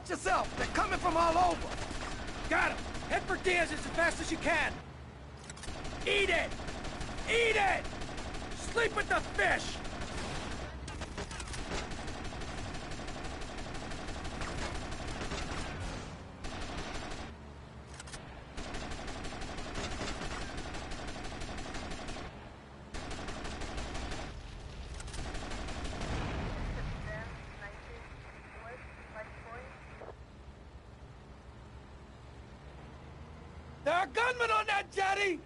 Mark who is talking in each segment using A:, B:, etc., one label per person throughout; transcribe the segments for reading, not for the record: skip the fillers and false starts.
A: Watch yourself! They're coming from all over!
B: Got him! Head for Diaz as fast as you can! Eat it! Eat it! Sleep with the fish!
A: There are gunmen on that jetty!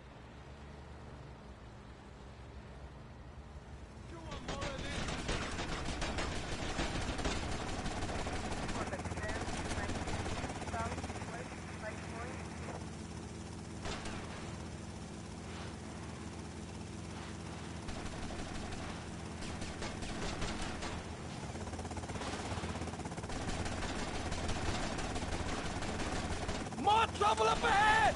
A: More trouble up ahead!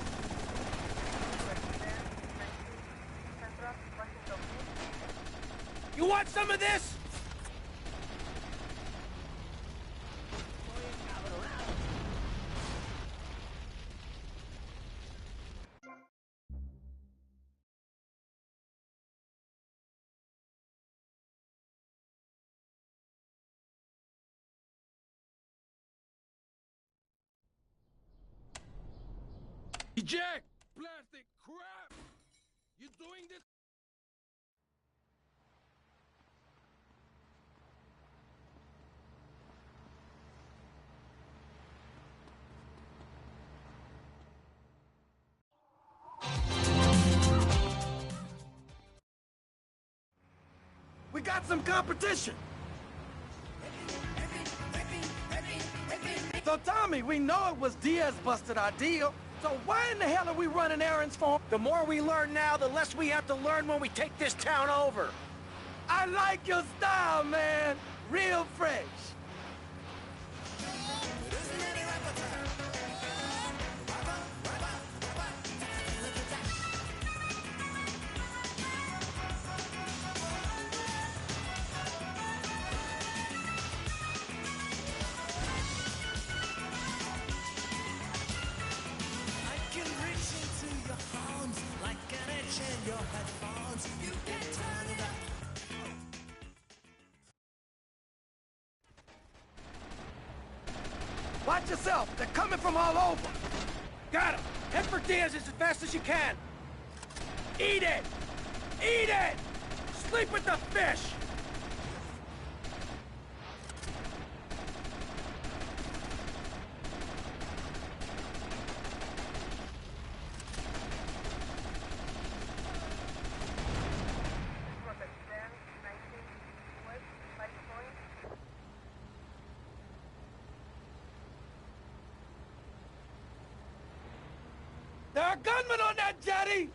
B: You want some of this?
A: Jack! Plastic crap! You doing this? We got some competition! So Tommy, we know it was Diaz busted our deal. So why in the hell are we running errands for him?
B: The more we learn now, the less we have to learn when we take this town over.
A: I like your style, man. Real fresh. Watch yourself! They're coming from all over!
B: Got him! Head for Diaz as fast as you can! Eat it! Eat it! Sleep with the fish!
A: There are gunmen on that jetty!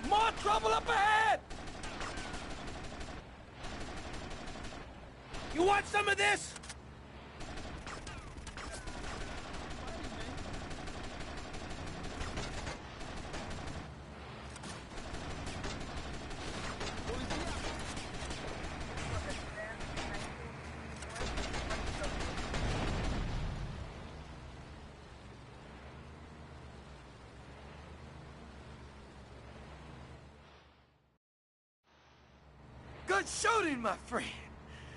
A: More trouble up ahead!
B: You want some of this?
A: Good shooting, my friend.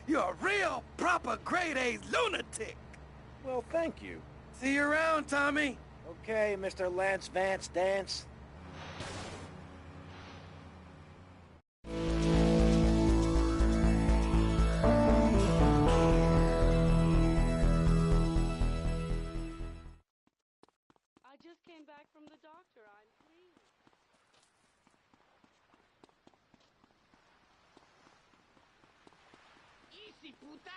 A: You're a real, proper grade-A lunatic.
B: Well, thank you.
A: See you around, Tommy.
B: Okay, Mr. Lance Vance Dance.
C: I just came back from the doctor. I'm pleased.
D: Easy, puta!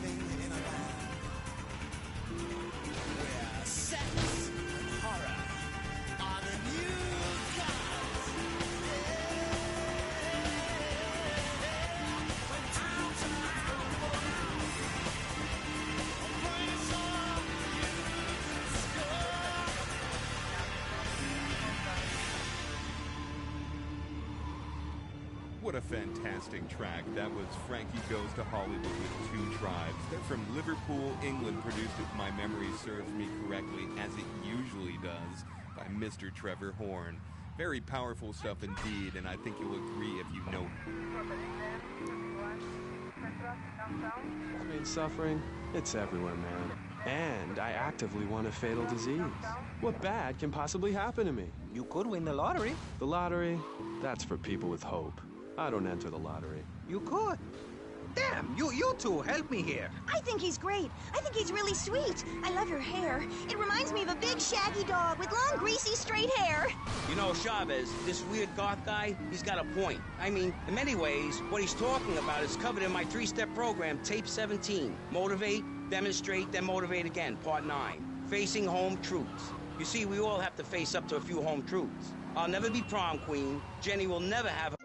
D: living in a land where sex and horror are the new gods. When times are troubled, a place on you score.
E: What a fantastic track. That was Frankie Goes to Hollywood with Two Tribes. They're from Liverpool, England, produced, if my memory serves me correctly, as it usually does, by Mr. Trevor Horn. Very powerful stuff indeed, and I think you'll agree if you know.
F: I mean, suffering, it's everywhere, man. And I actively want a fatal disease. What bad can possibly happen to me?
G: You could win the lottery.
F: The lottery? That's for people with hope. I don't enter the lottery.
G: You could. Damn, you two, help me here.
H: I think he's great. I think he's really sweet. I love your hair. It reminds me of a big shaggy dog with long, greasy, straight hair.
I: You know, Chavez, this weird goth guy, he's got a point. I mean, in many ways, what he's talking about is covered in my 3-step program, Tape 17. Motivate, demonstrate, then motivate again, Part 9. Facing home truths. You see, we all have to face up to a few home truths. I'll never be prom queen. Jenny will never have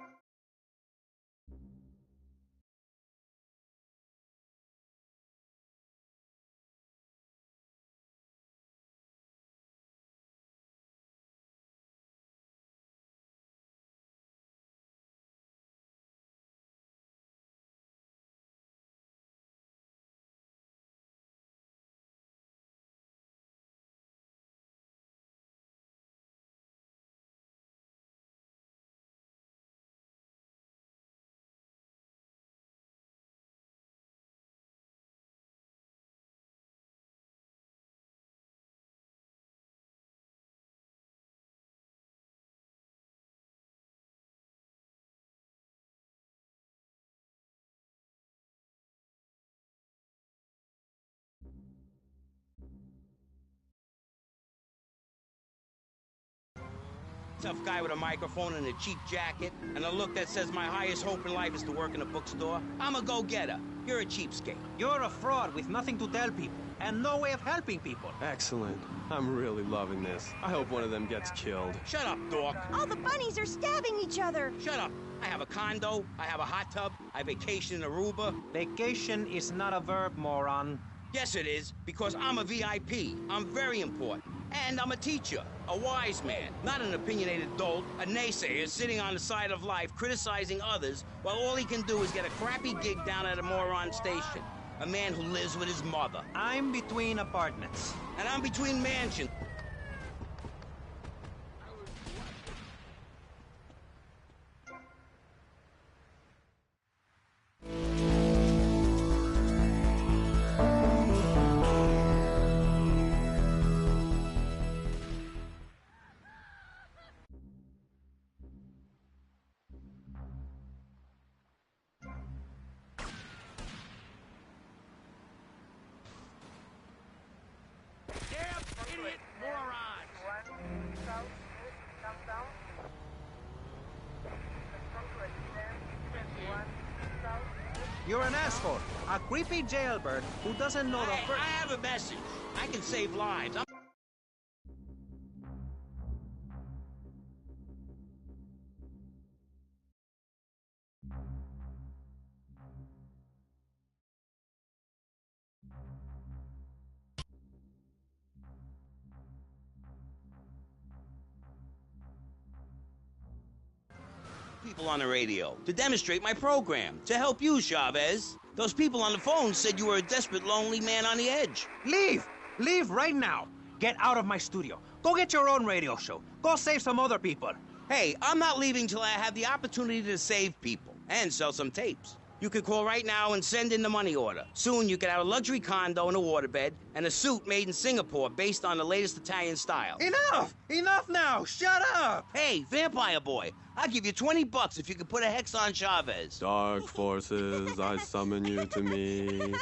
I: tough guy with a microphone and a cheap jacket, and a look that says my highest hope in life is to work in a bookstore. I'm a go-getter. You're a cheapskate.
G: You're a fraud with nothing to tell people, and no way of helping people.
F: Excellent. I'm really loving this. I hope one of them gets killed.
I: Shut up, dork.
H: All the bunnies are stabbing each other.
I: Shut up. I have a condo, I have a hot tub, I vacation in Aruba.
G: Vacation is not a verb, moron.
I: Yes, it is, because I'm a VIP. I'm very important. And I'm a teacher, a wise man, not an opinionated dolt, a naysayer sitting on the side of life criticizing others while all he can do is get a crappy gig down at a moron station. A man who lives with his mother.
G: I'm between apartments.
I: And I'm between mansions.
G: You're an asshole, a creepy jailbird who doesn't know the
I: I
G: first...
I: have a message. I can save lives. People on the radio to demonstrate my program, to help you, Chavez. Those people on the phone said you were a desperate, lonely man on the edge.
G: Leave! Leave right now! Get out of my studio. Go get your own radio show. Go save some other people.
I: Hey, I'm not leaving till I have the opportunity to save people and sell some tapes. You can call right now and send in the money order. Soon you can have a luxury condo and a waterbed and a suit made in Singapore based on the latest Italian style.
G: Enough! Enough now! Shut up!
I: Hey, Vampire Boy, I'll give you $20 if you can put a hex on Chavez.
F: Dark forces, I summon you to me.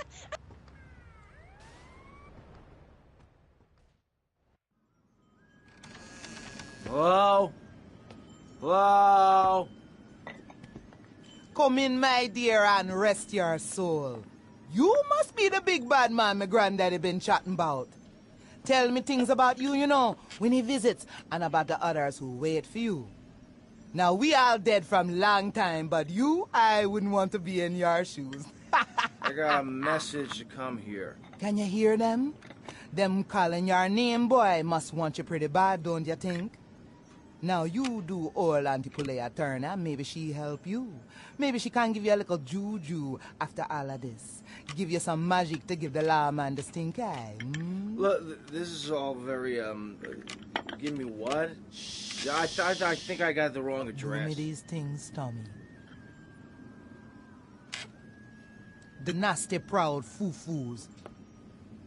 J: Whoa. Whoa. Come in, my dear, and rest your soul.
K: You must be the big bad man my granddaddy been chatting about. Tell me things about you, you know, when he visits, and about the others who wait for you. Now, we all dead from long time, but you, I wouldn't want to be in your shoes.
J: I got a message to come here.
K: Can you hear them? Them calling your name, boy, must want you pretty bad, don't you think? Now, you do old Auntie Pulea Turner, maybe she help you. Maybe she can give you a little juju after all of this. Give you some magic to give the lawman the stink eye.
J: Look, this is all very, give me what? I think I got the wrong address.
K: Give me these things, Tommy. The nasty, proud foo-foos.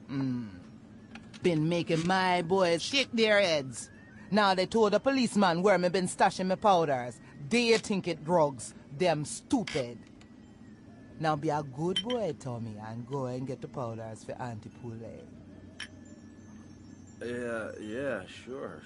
K: Been making my boys shake their heads. Now they told the policeman where me been stashing my powders. They think it drugs. Them stupid. Now be a good boy, Tommy, and go and get the powders for Auntie Poulet.
J: Yeah, sure.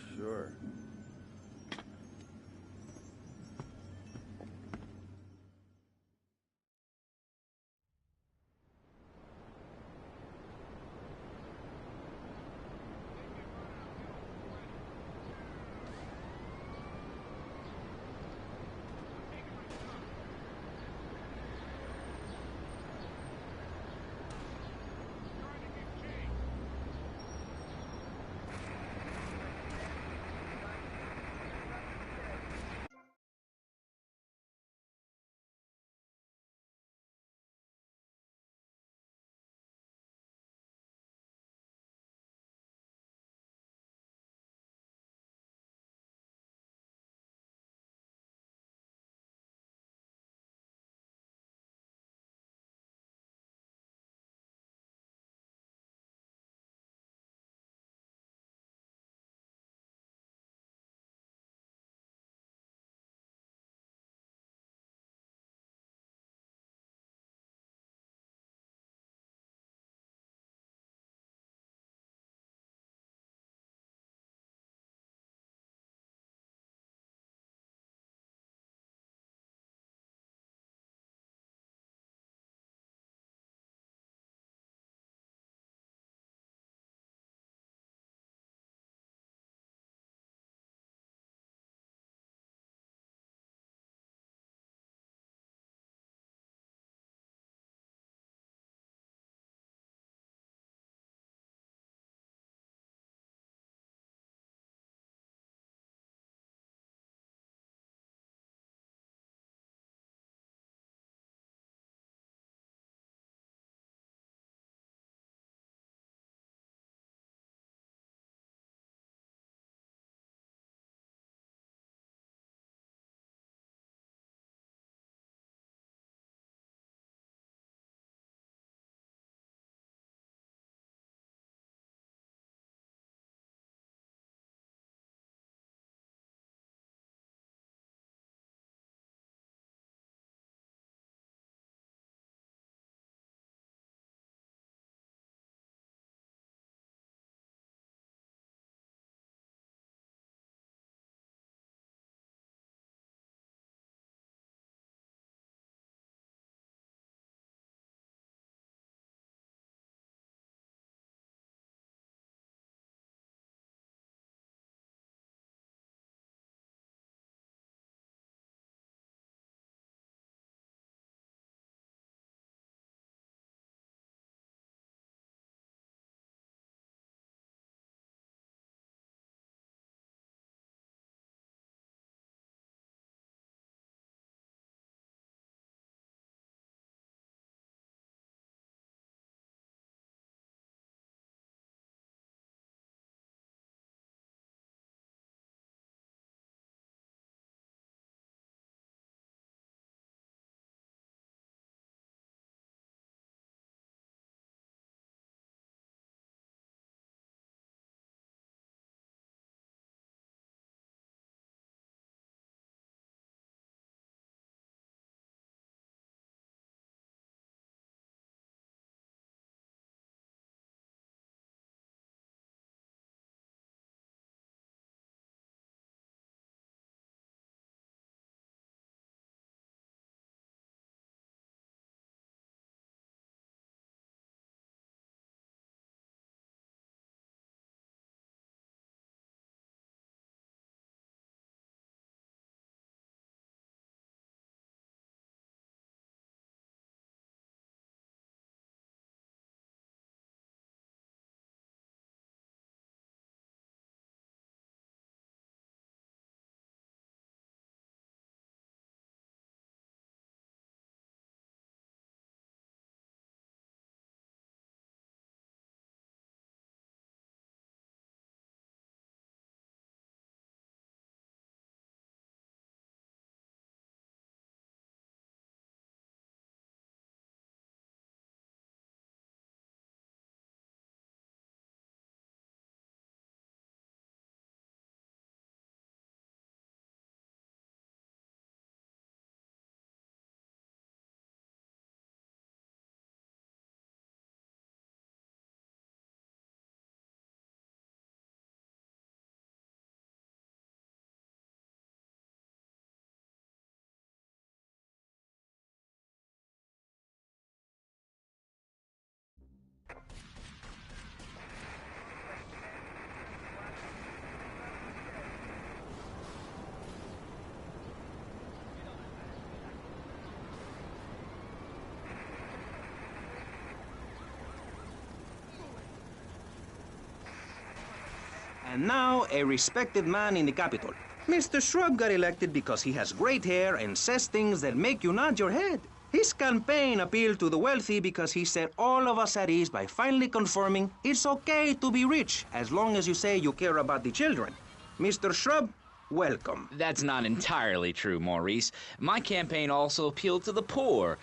G: and now a respected man in the capital. Mr. Shrub got elected because he has great hair and says things that make you nod your head. His campaign appealed to the wealthy because he set all of us at ease by finally confirming it's okay to be rich as long as you say you care about the children. Mr. Shrub, welcome.
L: That's not entirely true, Maurice. My campaign also appealed to the poor,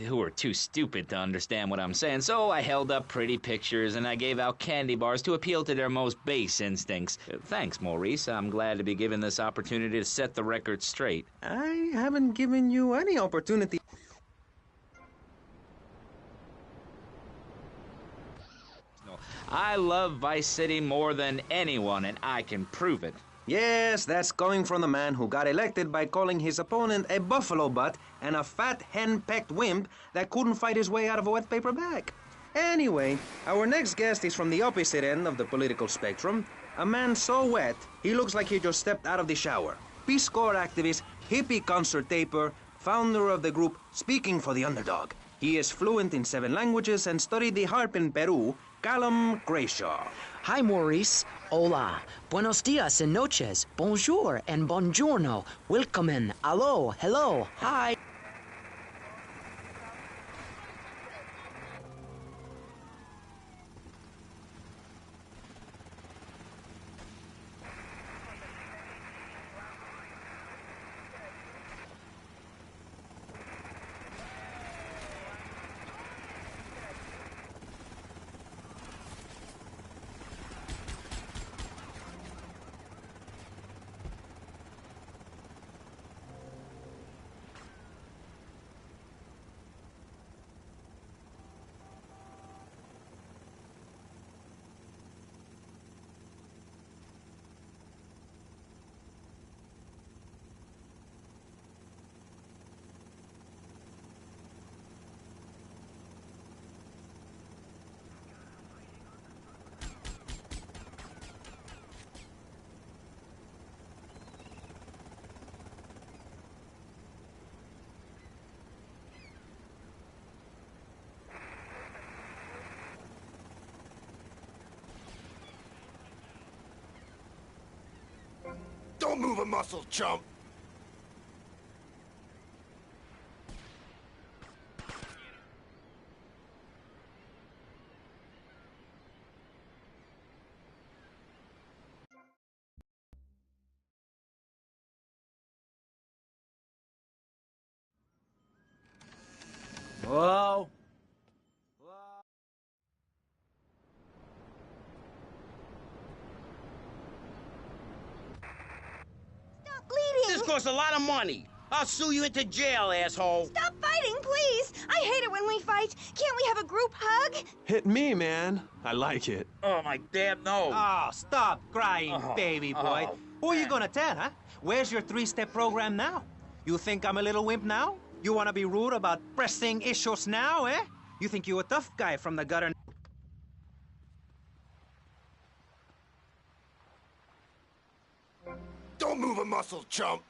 L: who are too stupid to understand what I'm saying, so I held up pretty pictures and I gave out candy bars to appeal to their most base instincts. Thanks, Maurice. I'm glad to be given this opportunity to set the record straight.
G: I haven't given you any opportunity.
L: I love Vice City more than anyone, and I can prove it.
G: Yes, that's coming from the man who got elected by calling his opponent a buffalo butt and a fat hen-pecked wimp that couldn't fight his way out of a wet paper bag. Anyway, our next guest is from the opposite end of the political spectrum. A man so wet, he looks like he just stepped out of the shower. Peace Corps activist, hippie concert taper, founder of the group Speaking for the Underdog. He is fluent in 7 languages and studied the harp in Peru. Callum Grayshaw.
M: Hi, Maurice. Hola. Buenos dias and noches. Bonjour and buongiorno. Willkommen. Allo. Hello. Hi.
D: Don't move a muscle, chump!
J: Whoa.
H: Stop bleeding!
I: This costs a lot of money. I'll sue you into jail, asshole.
H: Stop fighting, please! I hate it when we fight. Can't we have a group hug?
F: Hit me, man. I like it.
I: Oh, my damn nose.
G: Oh, stop crying, baby boy. Who are you gonna tell, huh? Where's your 3-step program now? You think I'm a little wimp now? You wanna be rude about pressing issues now, eh? You think you a tough guy from the gutter?
D: Don't move a muscle, chump!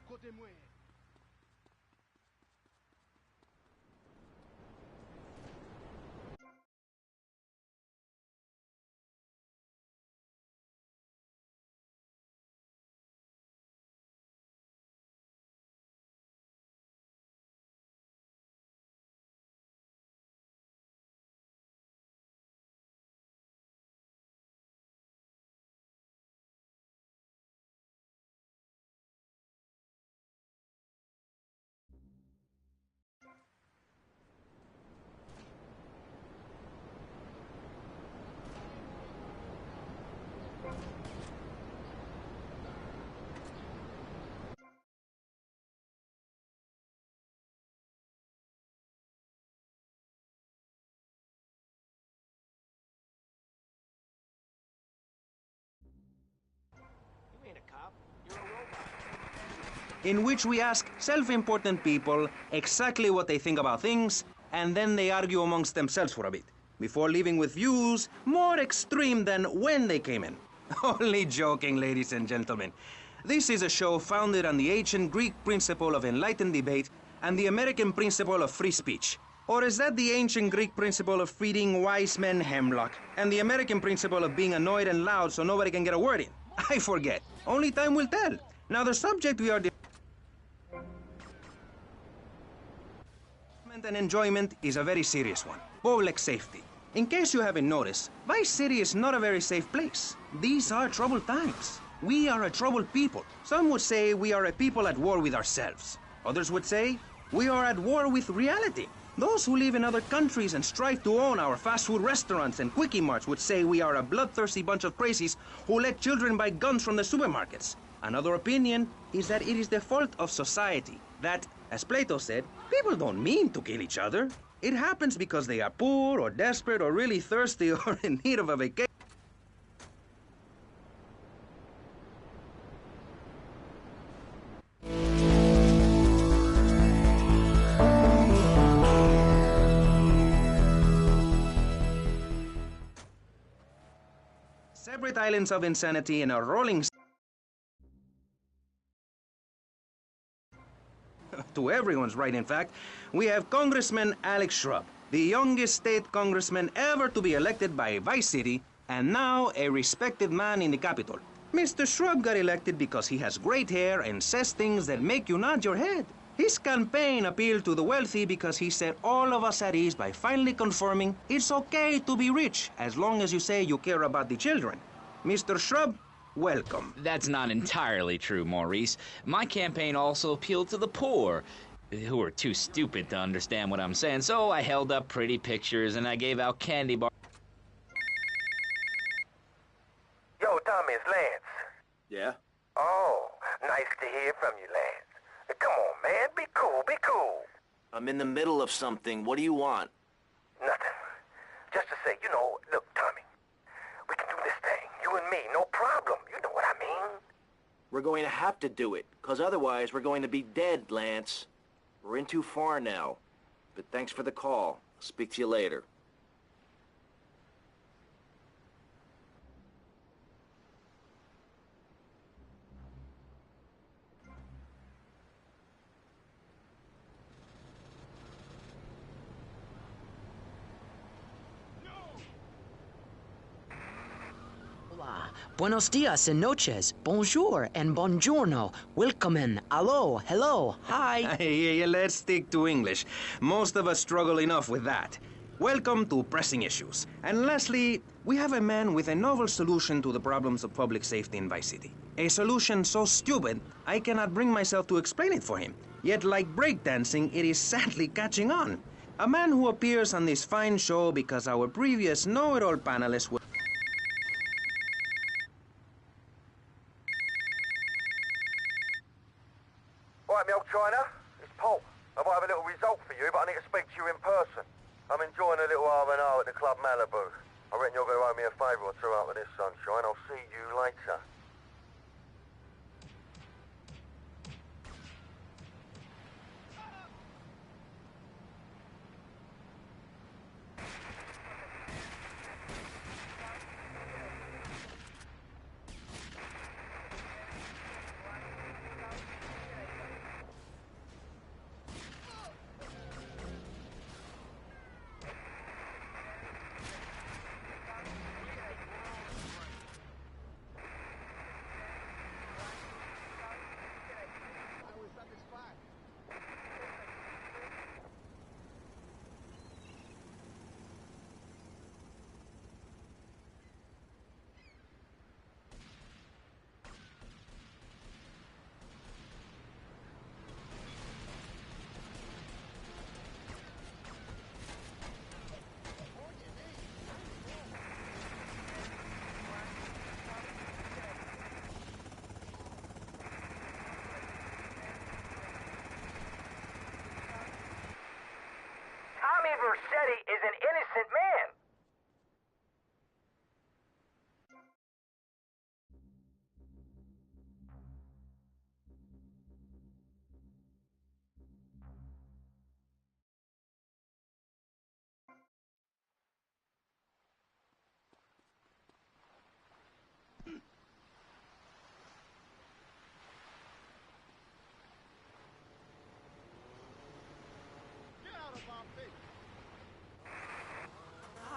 B: Côté-moi.
G: in which we ask self-important people exactly what they think about things, and then they argue amongst themselves for a bit, before leaving with views more extreme than when they came in. Only joking, ladies and gentlemen. This is a show founded on the ancient Greek principle of enlightened debate and the American principle of free speech. Or is that the ancient Greek principle of feeding wise men hemlock and the American principle of being annoyed and loud so nobody can get a word in? I forget. Only time will tell. Now the subject we are and enjoyment is a very serious one. Public safety. In case you haven't noticed, Vice City is not a very safe place. These are troubled times. We are a troubled people. Some would say we are a people at war with ourselves. Others would say we are at war with reality. Those who live in other countries and strive to own our fast food restaurants and quickie marts would say we are a bloodthirsty bunch of crazies who let children buy guns from the supermarkets. Another opinion is that it is the fault of society, that, as Plato said, people don't mean to kill each other. It happens because they are poor or desperate or really thirsty or in need of a vacation. Separate islands of insanity and a rolling to everyone's right, in fact, we have Congressman Alex Shrub, the youngest state congressman ever to be elected by Vice City, and now a respected man in the Capitol. Mr. Shrub got elected because he has great hair and says things that make you nod your head. His campaign appealed to the wealthy because he set all of us at ease by finally confirming it's okay to be rich as long as you say you care about the children. Mr. Shrub, welcome.
L: That's not entirely true, Maurice. My campaign also appealed to the poor, who were too stupid to understand what I'm saying, so I held up pretty pictures and I gave out candy bars.
N: Yo, Tommy, it's Lance.
J: Yeah?
N: Oh, nice to hear from you, Lance. Come on, man, be cool, be cool.
J: I'm in the middle of something. What do you want?
N: Nothing. Just to say, look, Tommy, we can do this thing, you and me, no problem. You know what I mean?
J: We're going to have to do it, because otherwise we're going to be dead, Lance. We're in too far now. But thanks for the call. Speak to you later.
M: Hola, buenos dias and noches, bonjour and buongiorno, welcome, allo, hello, hi.
G: Hey, let's stick to English. Most of us struggle enough with that. Welcome to Pressing Issues. And lastly, we have a man with a novel solution to the problems of public safety in Vice City. A solution so stupid, I cannot bring myself to explain it for him. Yet like breakdancing, it is sadly catching on. A man who appears on this fine show because our previous know-it-all panelists were...
N: All right, me old China, it's Paul. I might have a little result for you, but I need to speak to you in person. I'm enjoying a little R&R at the Club Malibu. I reckon you're going to owe me a favour or two out of this, sunshine. I'll see you later. Vercetti is an innocent man.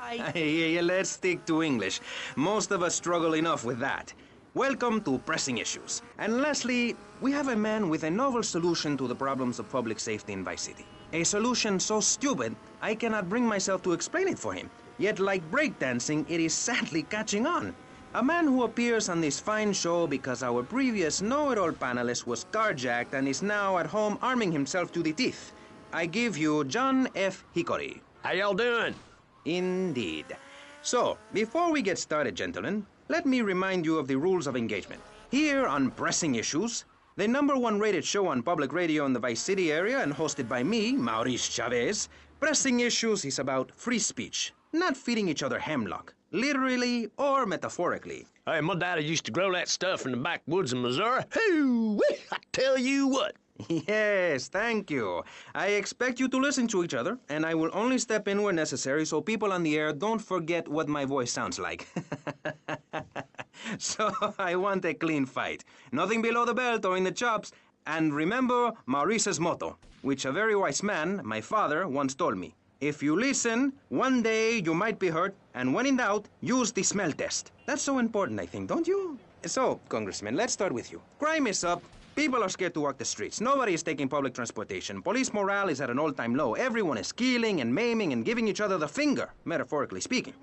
G: Let's stick to English. Most of us struggle enough with that. Welcome to Pressing Issues. And lastly, we have a man with a novel solution to the problems of public safety in Vice City. A solution so stupid, I cannot bring myself to explain it for him. Yet like breakdancing, it is sadly catching on. A man who appears on this fine show because our previous know-it-all panelist was carjacked and is now at home arming himself to the teeth. I give you John F. Hickory.
O: How y'all doing?
G: Indeed. So, before we get started, gentlemen, let me remind you of the rules of engagement. Here on Pressing Issues, the #1 rated show on public radio in the Vice City area and hosted by me, Maurice Chavez, Pressing Issues is about free speech, not feeding each other hemlock, literally or metaphorically.
O: Hey, my daddy used to grow that stuff in the backwoods of Missouri. Hoo-wee, I tell you what.
G: Yes, thank you. I expect you to listen to each other, and I will only step in where necessary so people on the air don't forget what my voice sounds like. So I want a clean fight. Nothing below the belt or in the chops. And remember Maurice's motto, which a very wise man, my father, once told me. If you listen, one day you might be hurt, and when in doubt, use the smell test. That's so important, I think, don't you? So, Congressman, let's start with you. Crime is up. People are scared to walk the streets. Nobody is taking public transportation. Police morale is at an all-time low. Everyone is killing and maiming and giving each other the finger, metaphorically speaking.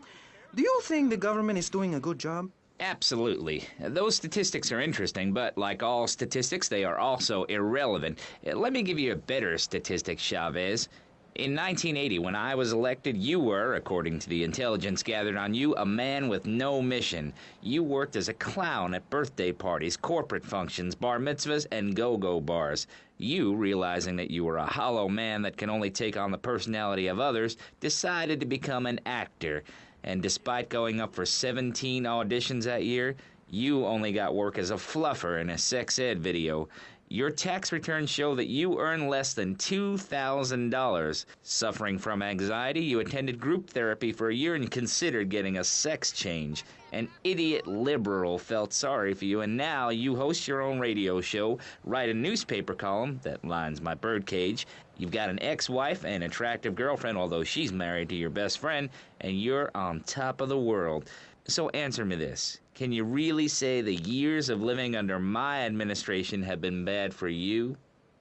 G: Do you think the government is doing a good job?
L: Absolutely. Those statistics are interesting, but like all statistics, they are also irrelevant. Let me give you a better statistic, Chavez. In 1980, when I was elected, you were, according to the intelligence gathered on you, a man with no mission. You worked as a clown at birthday parties, corporate functions, bar mitzvahs, and go-go bars. You, realizing that you were a hollow man that can only take on the personality of others, decided to become an actor. And despite going up for 17 auditions that year, you only got work as a fluffer in a sex ed video. Your tax returns show that you earn less than $2,000. Suffering from anxiety, you attended group therapy for a year and considered getting a sex change. An idiot liberal felt sorry for you, and now you host your own radio show, write a newspaper column that lines my birdcage. You've got an ex-wife and attractive girlfriend, although she's married to your best friend, and you're on top of the world. So answer me this. Can you really say the years of living under my administration have been bad for you?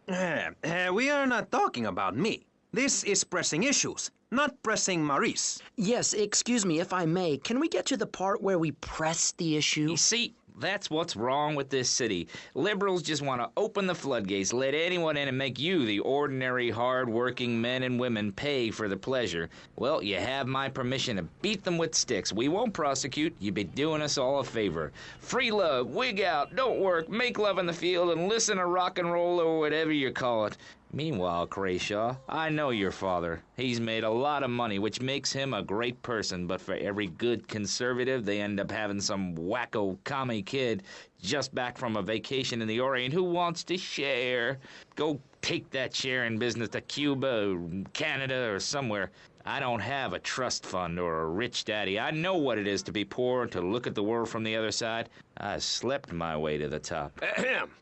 G: We are not talking about me. This is Pressing Issues, not Pressing Maurice.
M: Yes, excuse me, if I may. Can we get to the part where we press the issue?
L: You see, that's what's wrong with this city. Liberals just want to open the floodgates, let anyone in and make you, the ordinary, hard-working men and women, pay for the pleasure. Well, you have my permission to beat them with sticks. We won't prosecute. You'd be doing us all a favor. Free love, wig out, don't work, make love in the field, and listen to rock and roll or whatever you call it. Meanwhile, Crayshaw, I know your father. He's made a lot of money, which makes him a great person, but for every good conservative, they end up having some wacko commie kid just back from a vacation in the Orient who wants to share. Go take that sharing business to Cuba or Canada or somewhere. I don't have a trust fund or a rich daddy. I know what it is to be poor and to look at the world from the other side. I slept my way to the top.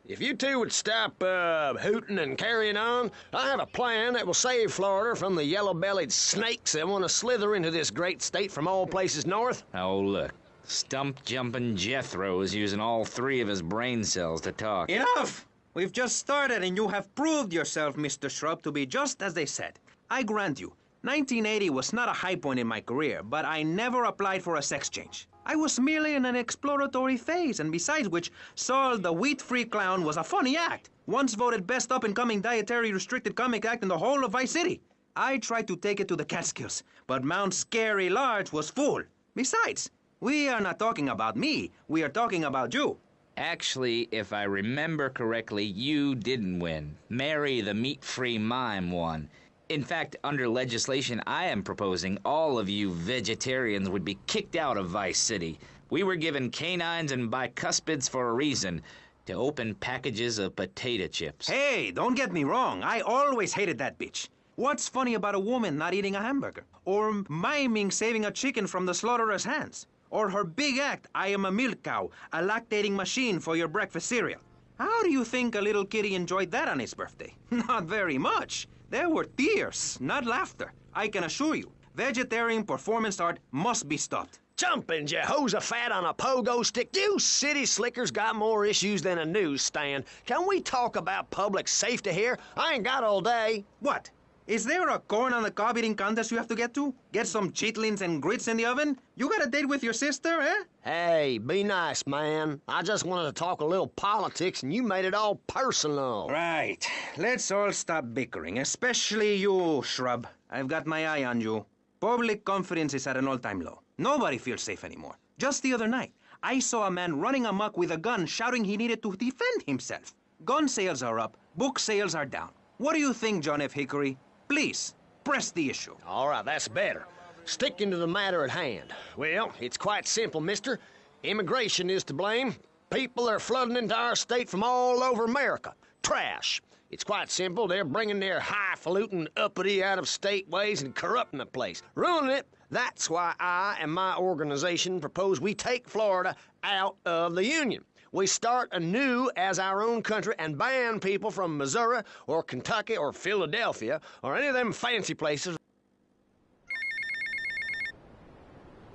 O: If you two would stop hooting and carrying on, I have a plan that will save Florida from the yellow-bellied snakes that want to slither into this great state from all places north.
L: Oh, look. Stump-jumping Jethro is using all 3 of his brain cells to talk.
G: Enough! We've just started and you have proved yourself, Mr. Shrub, to be just as they said. I grant you, 1980 was not a high point in my career, but I never applied for a sex change. I was merely in an exploratory phase, and besides which, Saul the wheat-free clown was a funny act. Once voted best up-and-coming dietary restricted comic act in the whole of Vice City. I tried to take it to the Catskills, but Mount Scary Large was full. Besides, we are not talking about me, we are talking about you.
L: Actually, if I remember correctly, you didn't win. Mary the meat-free mime won. In fact, under legislation I am proposing, all of you vegetarians would be kicked out of Vice City. We were given canines and bicuspids for a reason, to open packages of potato chips.
G: Hey, don't get me wrong. I always hated that bitch. What's funny about a woman not eating a hamburger? Or miming saving a chicken from the slaughteurer's hands? Or her big act, I am a milk cow, a lactating machine for your breakfast cereal? How do you think a little kitty enjoyed that on his birthday? Not very much. There were tears, not laughter, I can assure you. Vegetarian performance art must be stopped.
O: Jumping Jehoshaphat on a pogo stick. You city slickers got more issues than a newsstand. Can we talk about public safety here? I ain't got all day.
G: What? Is there a corn on the cob eating contest you have to get to? Get some chitlins and grits in the oven? You got a date with your sister, eh?
O: Hey, be nice, man. I just wanted to talk a little politics and you made it all personal.
G: Right. Let's all stop bickering, especially you, Shrub. I've got my eye on you. Public confidence is at an all-time low. Nobody feels safe anymore. Just the other night, I saw a man running amok with a gun shouting he needed to defend himself. Gun sales are up, book sales are down. What do you think, John F. Hickory? Please, press the issue.
O: All right, that's better. Sticking to the matter at hand. Well, it's quite simple, mister. Immigration is to blame. People are flooding into our state from all over America. Trash. It's quite simple. They're bringing their highfalutin, uppity, out-of-state ways and corrupting the place. Ruining it. That's why I and my organization propose we take Florida out of the Union. We start anew as our own country and ban people from Missouri or Kentucky or Philadelphia or any of them fancy places.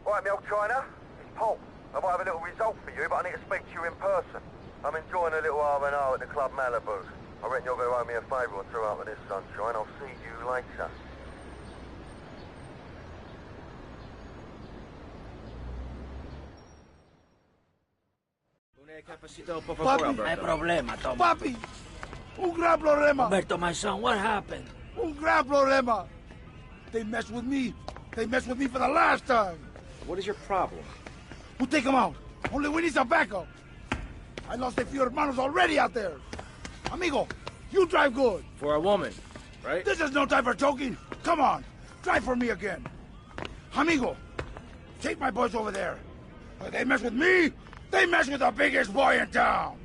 N: All right, me old China, it's Paul. I might have a little result for you, but I need to speak to you in person. I'm enjoying a little R&R at the Club Malibu. I reckon you're going to owe me a favour or two out of this sunshine. I'll see you later.
B: Papi, hay problema, Tom. Papi, un gran problema. Alberto, my son, what happened? Un gran problema. They messed with me. They messed with me for the last time.
J: What is your problem?
B: We'll take them out. Only we need some backup. I lost a few hermanos already out there. Amigo, you drive good.
J: For a woman, right?
B: This is no time for joking. Come on, drive for me again. Amigo, take my boys over there. If they mess with me, they mess with the biggest boy in town.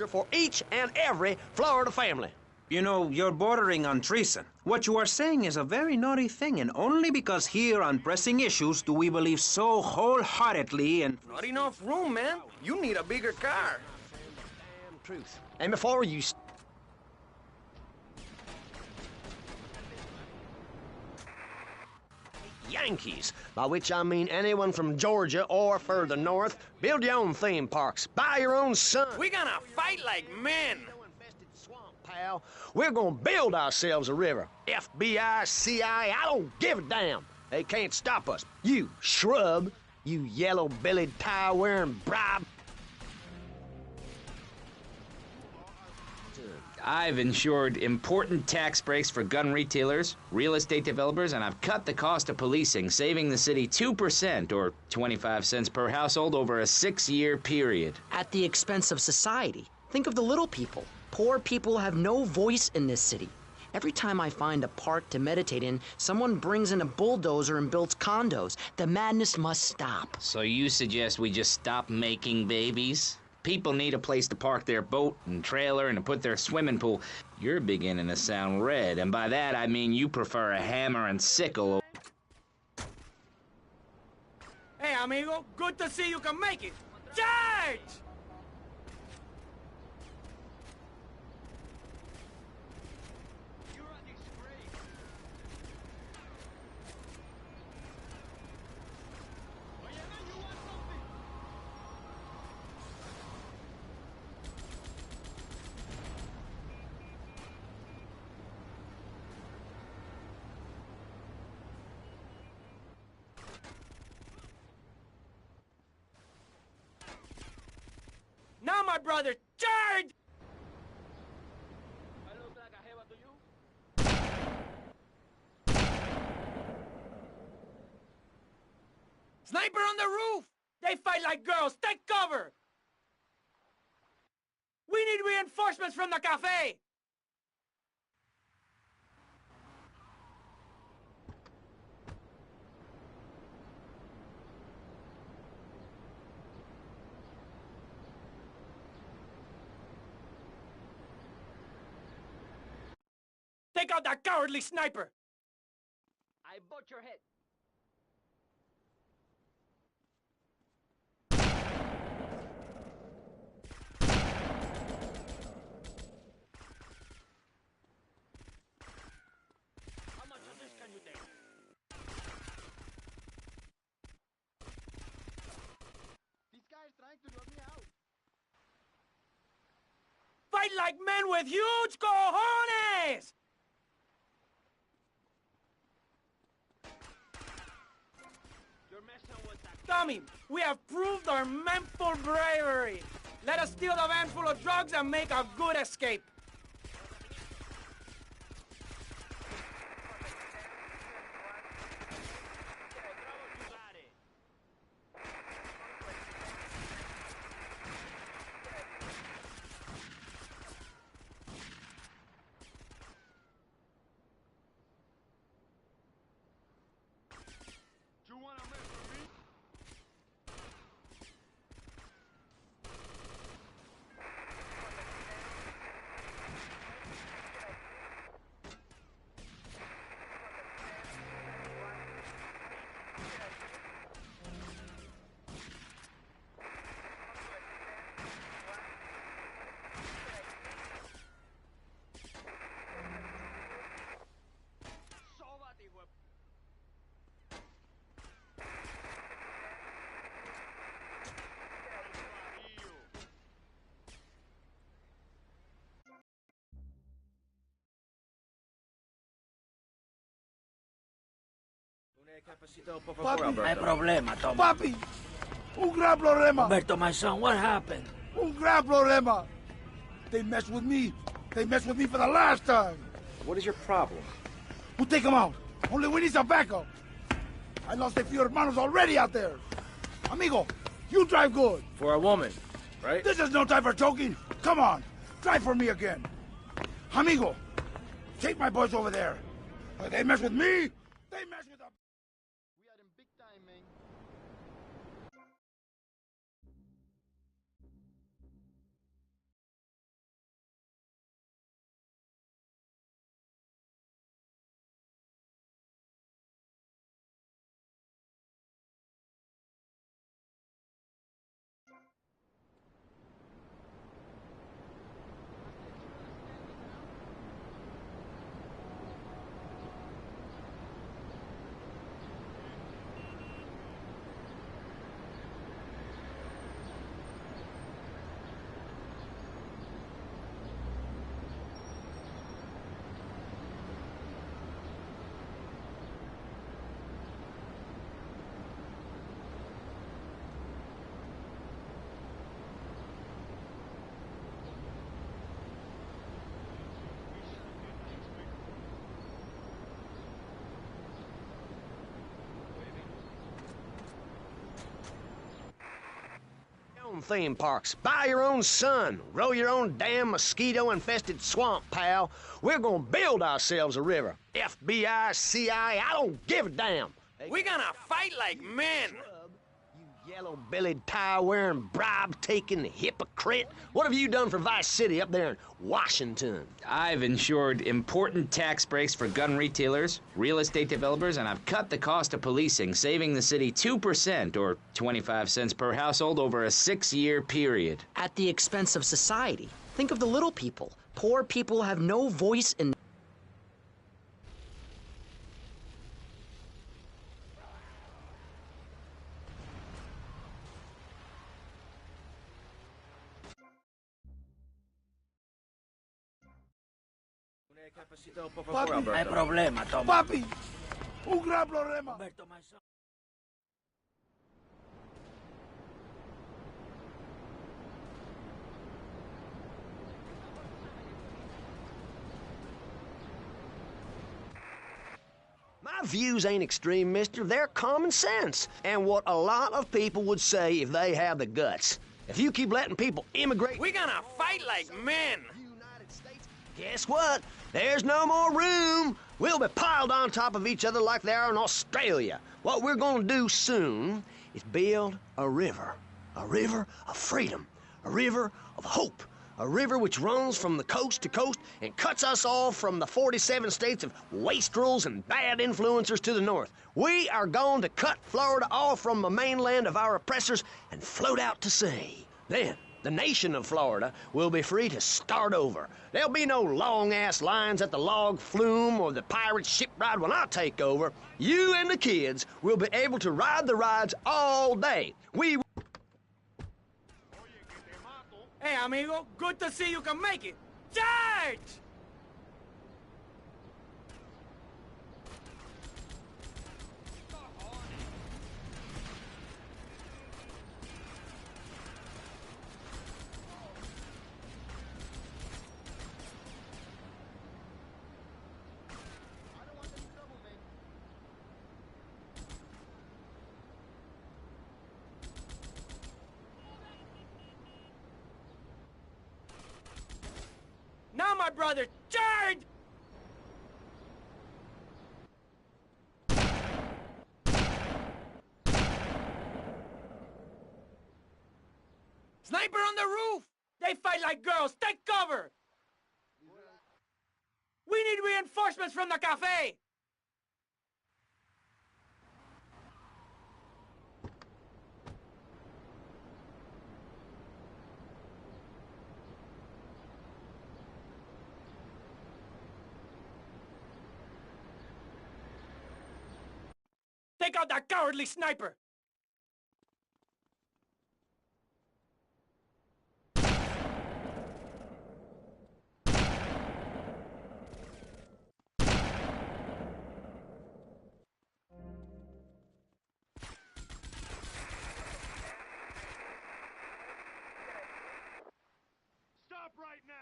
O: For each and every Florida family.
G: You know, you're bordering on treason. What you are saying is a very naughty thing, and only because here on Pressing Issues do we believe so wholeheartedly in...
J: Not enough room, man. You need a bigger car.
O: Truth. And before you... Yankees, by which I mean anyone from Georgia or further north, build your own theme parks, buy your own sun.
J: We're gonna fight like men.
O: Pal, we're gonna build ourselves a river. FBI, CIA, I don't give a damn. They can't stop us. You shrub, you yellow-bellied, tie-wearing bribe.
L: I've ensured important tax breaks for gun retailers, real estate developers, and I've cut the cost of policing, saving the city 2% or 25 cents per household over a 6-year period.
M: At the expense of society. Think of the little people. Poor people have no voice in this city. Every time I find a park to meditate in, someone brings in a bulldozer and builds condos. The madness must stop.
L: So you suggest we just stop making babies? People need a place to park their boat and trailer and to put their swimming pool. You're beginning to sound red, and by that I mean you prefer a hammer and sickle.
B: Hey, amigo, good to see you can make it. Charge! Now, my brother, charge! Sniper on the roof! They fight like girls. Take cover! We need reinforcements!
A: reinforcements from the cafe! Take out that cowardly sniper!
M: I bought your head.
I: How much of this can you take?
B: This guy is trying to lure me out.
A: Fight like men with huge cojones!
I: You're messing with that.
A: Tommy, we have proved our manful bravery. Let us steal the van full of drugs and make a good escape.
B: You wanna mess with me?
I: Sóbate, hijo de...
K: Hay problema, Tom.
B: Papi! Un gran problema!
K: Roberto, my son, what happened?
B: Un gran problema! They messed with me. They messed with me for the last time.
J: What is your problem?
B: We'll take them out. Only we need some backup. I lost a few hermanos already out there. Amigo, you drive good.
J: For a woman, right?
B: This is no time for joking. Come on, drive for me again. Amigo, take my boys over there. They mess with me, they mess with them. We are in big time, man.
O: Own theme parks. Buy your own sun. Row your own damn mosquito-infested swamp, pal. We're gonna build ourselves a river. FBI, CIA, I don't give a damn.
A: We're gonna fight like men.
O: You yellow-bellied, tire-wearing, bribe-taking hypocrite. What have you done for Vice City up there in Washington?
L: I've ensured important tax breaks for gun retailers, real estate developers, and I've cut the cost of policing, saving the city 2% or 25 cents per household over a 6-year period.
M: At the expense of society. Think of the little people. Poor people have no voice in...
K: Papi, hay problema, Tom.
B: Papi! Un gran problema!
K: Roberto, my son.
O: My views ain't extreme, mister. They're common sense. And what a lot of people would say if they have the guts. If you keep letting people immigrate...
A: We're gonna fight like men!
O: Guess what? There's no more room. We'll be piled on top of each other like they are in Australia. What we're gonna do soon is build a river. A river of freedom. A river of hope. A river which runs from the coast to coast and cuts us off from the 47 states of wastrels and bad influencers to the north. We are going to cut Florida off from the mainland of our oppressors and float out to sea. Then, the nation of Florida will be free to start over. There'll be no long-ass lines at the log flume or the pirate shipwright when I take over. You and the kids will be able to ride the rides all day. We...
A: Hey, amigo, good to see you can make it. Charge! Now, my brother, charge! Sniper on the roof! They fight like girls! Take cover! We need reinforcements from the cafe! Take out that cowardly sniper!
D: Stop right now!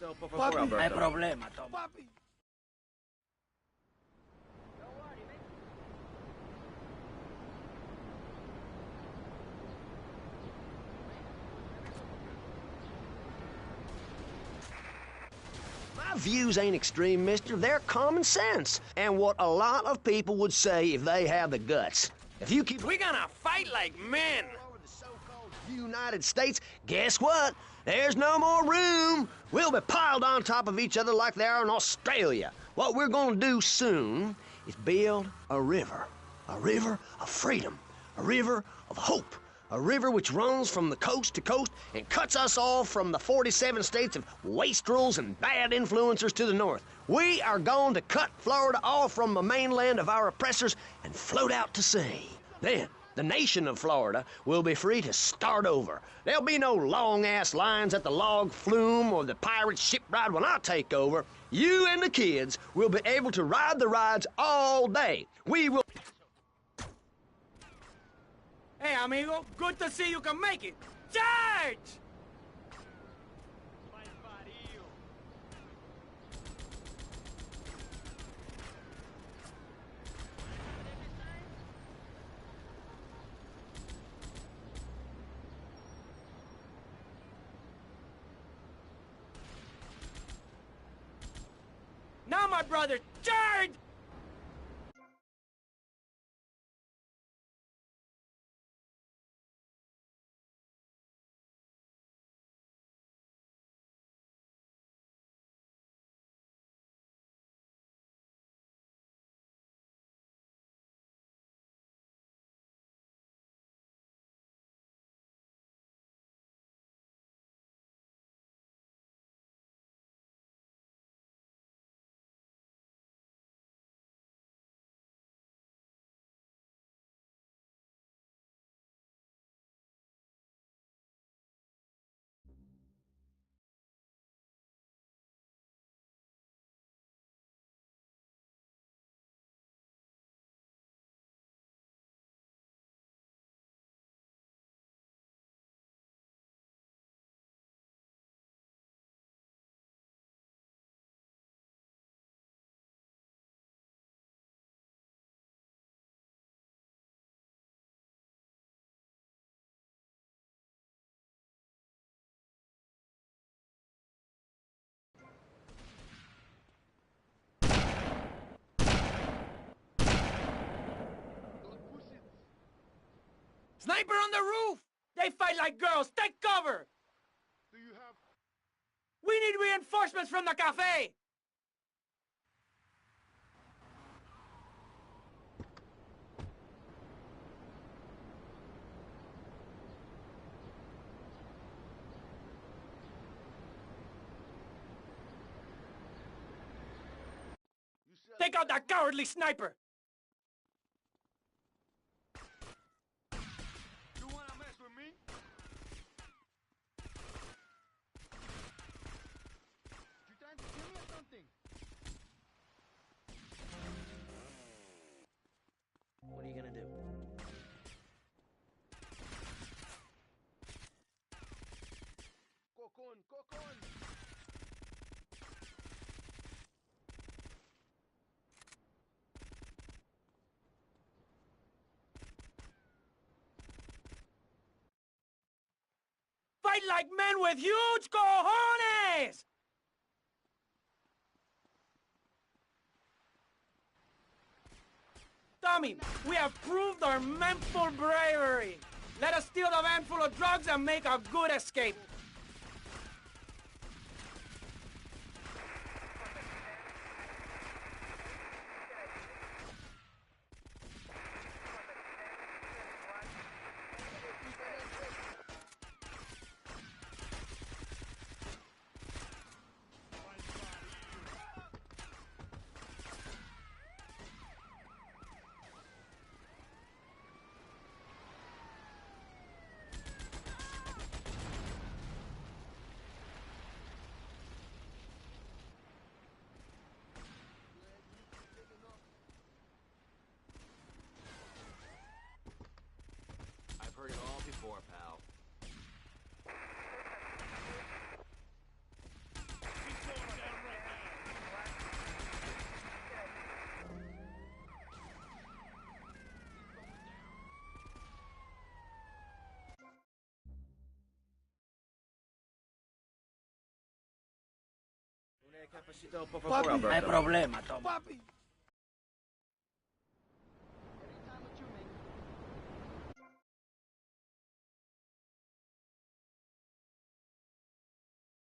B: Papi,
J: hay problema, Tom.
B: Papi.
O: My views ain't extreme, mister. They're common sense. And what a lot of people would say if they have the guts. If you keep...
A: We're gonna fight like men!
O: United States, guess what? There's no more room. We'll be piled on top of each other like they are in Australia. What we're gonna do soon is build a river. A river of freedom. A river of hope. A river which runs from the coast to coast and cuts us off from the 47 states of wastrels and bad influencers to the north. We are going to cut Florida off from the mainland of our oppressors and float out to sea. Then, the nation of Florida will be free to start over. There'll be no long-ass lines at the log flume or the pirate shipwright when I take over. You and the kids will be able to ride the rides all day. We will...
A: Hey, amigo, good to see you can make it. Charge! Now, my brother, charge! Sniper on the roof! They fight like girls! Take cover!
B: Do you have...
A: We need reinforcements from the cafe! Take out that cowardly sniper!
B: You wanna mess with me? You trying to kill me or something?
M: What are you gonna do?
B: Cocon, cocon!
A: Fight like men with huge cojones! Tommy, we have proved our menful bravery. Let us steal the van full of drugs and make a good escape.
J: I've heard it all before, pal.
K: Papi, hay problema, Tom.
B: Papi,